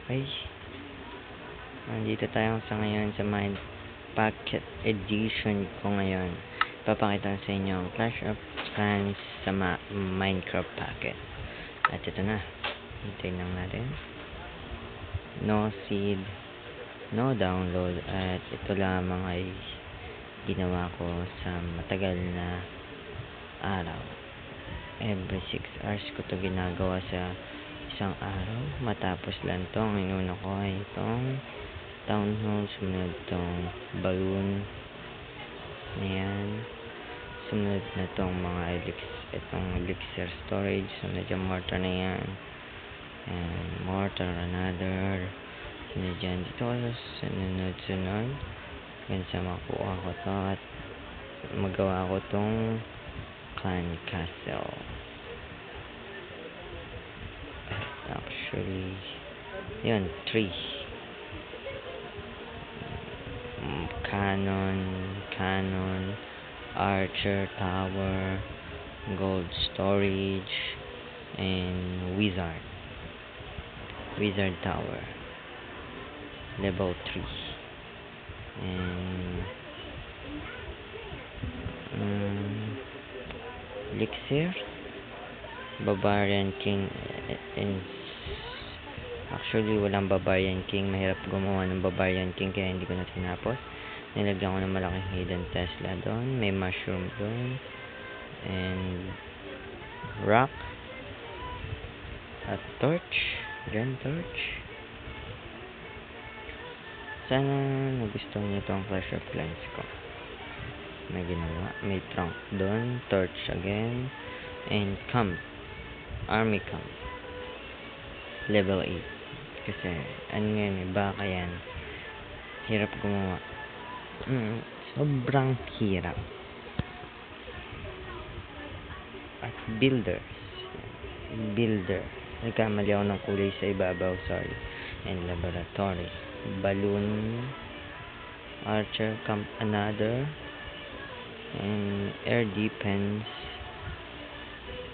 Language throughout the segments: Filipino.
Okay. Nandito tayo sa ngayon sa Mind Pocket Edition ko ngayon. Papakita sa inyo ang Clash of Clans sa Minecraft Pocket. At ito na. Hintayin lang natin. No seed, no download. At ito lamang ay ginawa ko sa matagal na araw. Every 6 hours ko to ginagawa sa isang araw. Matapos lang to, ang inuna ko ay itong town hall, sumunod itong balloon na yan, sumunod na itong mga elixir storage, sumunod yung mortar na yan, and mortar another, sunod yan dito, sunod hanggang sa makuha ko to at magawa ko itong clan castle. Actually yun, 3 cannon, archer tower, gold storage, and wizard tower level 3, and elixir, barbarian king, and actually walang barbarian king, mahirap gumawa ng barbarian king kaya hindi ko na tinapos. Nilagyan ko ng malaking hidden Tesla doon, may mushroom doon, and rock at torch. Sana nagustuhan niyo itong Clash of Clans ko. May ginawa, may trunk doon, torch again, and army camp level 8 kasi ano yan, baka yan hirap gumawa, sobrang hirap. At builder, nagkamali ako ng kulay sa ibabaw, sorry. And laboratory, balloon, archer camp another, and air defense,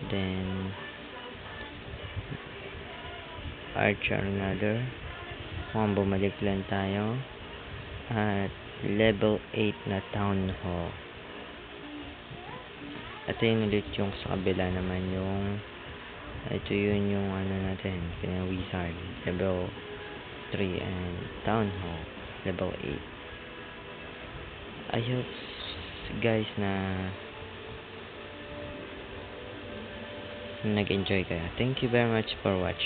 then archer another. Mukhang bumalik lang tayo. At level 8 na town hall. At yun ulit yung sa kabila naman yung ito yun yung ano natin, wizard level 3 and town hall level 8. I hope guys na nag-enjoy kayo. Thank you very much for watching.